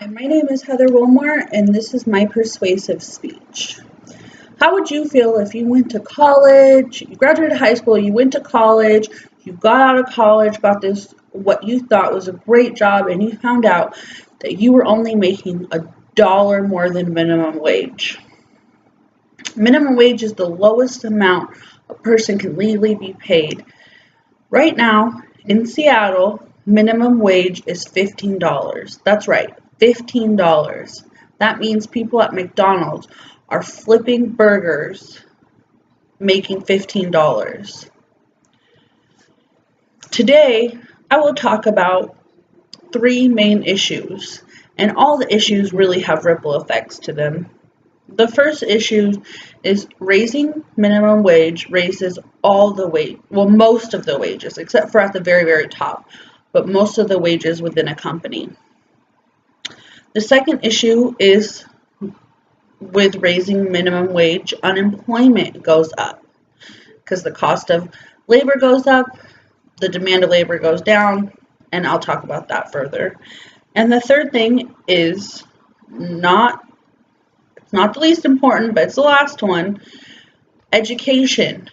Hi, my name is Heather Wilmore, and this is my persuasive speech. How would you feel if you went to college, you graduated high school, you went to college, you got out of college, got this, what you thought was a great job, and you found out that you were only making $1 more than minimum wage? Minimum wage is the lowest amount a person can legally be paid. Right now, in Seattle, minimum wage is $15. That's right, $15. That means people at McDonald's are flipping burgers making $15. Today, I will talk about three main issues, and all the issues really have ripple effects to them. The first issue is raising minimum wage raises all the wage, well, most of the wages, except for at the very, very top, but most of the wages within a company. The second issue is with raising minimum wage, unemployment goes up because the cost of labor goes up, the demand of labor goes down, and I'll talk about that further. And the third thing is not the least important, but it's the last one, education.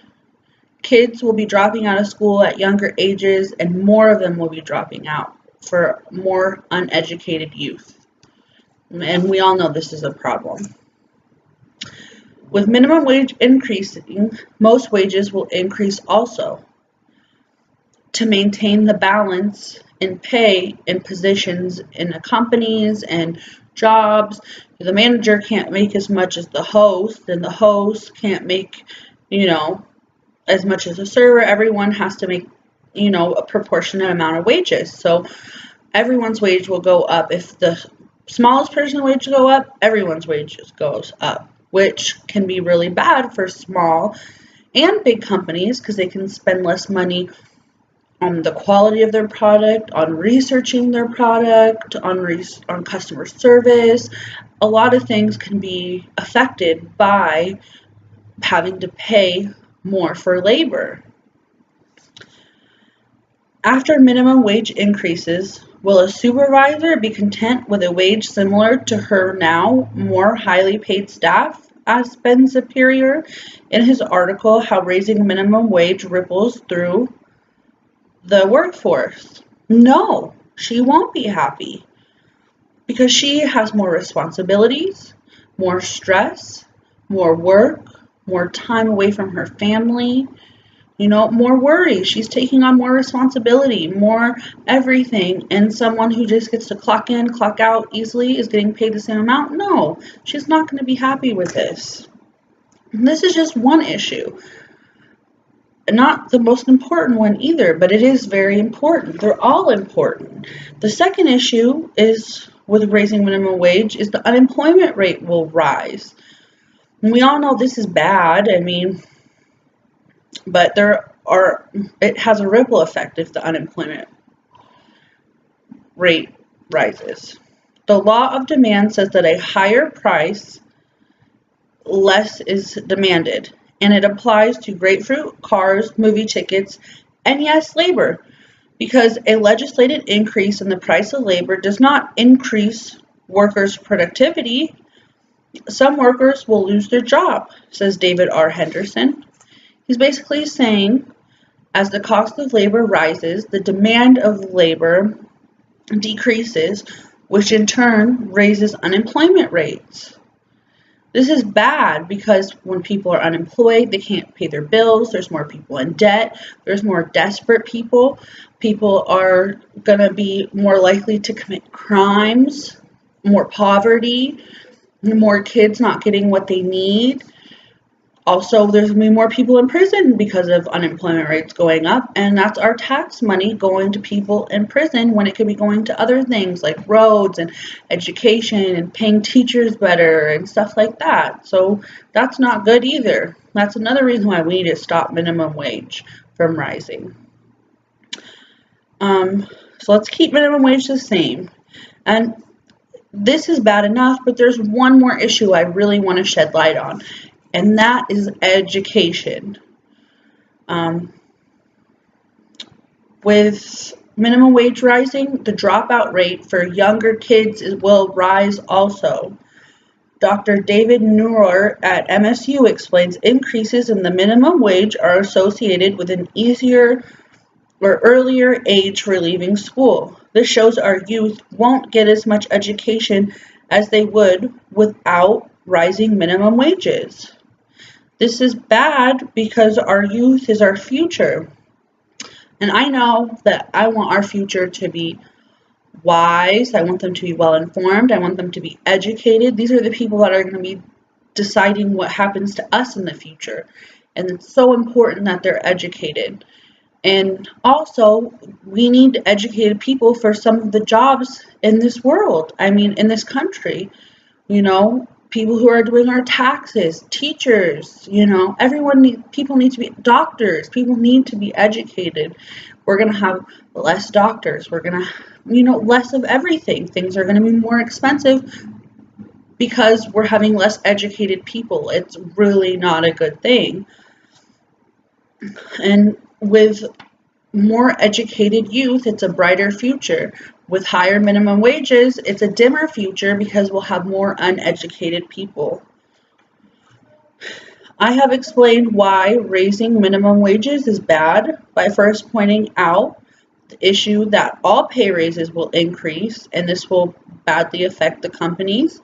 Kids will be dropping out of school at younger ages, and more of them will be dropping out for more uneducated youth. And we all know this is a problem. With minimum wage increasing, most wages will increase also to maintain the balance in pay in positions in the companies and jobs. The manager can't make as much as the host, and the host can't make, as much as the server. Everyone has to make, a proportionate amount of wages. So everyone's wage will go up. If the smallest person's wage go up, everyone's wages goes up, which can be really bad for small and big companies because they can spend less money on the quality of their product, on researching their product, on customer service. A lot of things can be affected by having to pay more for labor. After minimum wage increases, will a supervisor be content with a wage similar to her now more highly paid staff? Asked Ben Superior in his article, How Raising Minimum Wage Ripples Through the Workforce. No, she won't be happy because she has more responsibilities, more stress, more work, more time away from her family, more worry. She's taking on more responsibility, more everything, and someone who just gets to clock in, clock out easily is getting paid the same amount? No, she's not going to be happy with this. And this is just one issue. Not the most important one either, but it is very important. They're all important. The second issue is with raising minimum wage is the unemployment rate will rise. And we all know this is bad. But it has a ripple effect if the unemployment rate rises. The law of demand says that a higher price, less is demanded. And it applies to grapefruit, cars, movie tickets, and yes, labor, because a legislated increase in the price of labor does not increase workers' productivity. Some workers will lose their job, says David R. Henderson. He's basically saying, as the cost of labor rises, the demand of labor decreases, which in turn raises unemployment rates. This is bad because when people are unemployed, they can't pay their bills, there's more people in debt, there's more desperate people, people are going to be more likely to commit crimes, more poverty, more kids not getting what they need. Also, there's going to be more people in prison because of unemployment rates going up, and that's our tax money going to people in prison when it could be going to other things like roads and education and paying teachers better and stuff like that. So that's not good either. That's another reason why we need to stop minimum wage from rising. So let's keep minimum wage the same. And this is bad enough, but there's one more issue I really want to shed light on. And that is education. With minimum wage rising, the dropout rate for younger kids will rise also. Dr. David Neuer at MSU explains increases in the minimum wage are associated with an easier or earlier age for leaving school. This shows our youth won't get as much education as they would without rising minimum wages. This is bad because our youth is our future. And I know that I want our future to be wise. I want them to be well informed. I want them to be educated. These are the people that are going to be deciding what happens to us in the future. And it's so important that they're educated. And also, we need educated people for some of the jobs in this world. I mean, in this country, people who are doing our taxes, teachers, people need to be doctors, people need to be educated. We're going to have less doctors. We're going to, less of everything. Things are going to be more expensive because we're having less educated people. It's really not a good thing. And with more educated youth, it's a brighter future. With higher minimum wages, it's a dimmer future because we'll have more uneducated people. I have explained why raising minimum wages is bad by first pointing out the issue that all pay raises will increase, and this will badly affect the companies.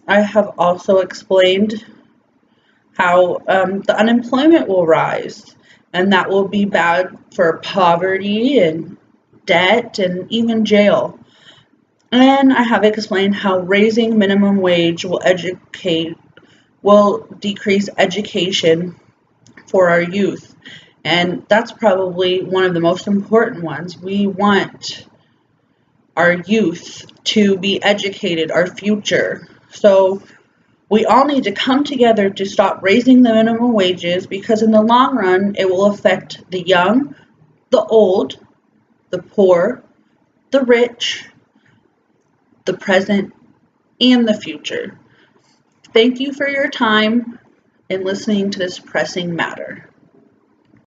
I have also explained how the unemployment will rise, and that will be bad for poverty and debt and even jail. And I have explained how raising minimum wage will decrease education for our youth. And that's probably one of the most important ones. We want our youth to be educated, our future. So we all need to come together to stop raising the minimum wages because in the long run, it will affect the young, the old, the poor, the rich, the present, and the future. Thank you for your time in listening to this pressing matter.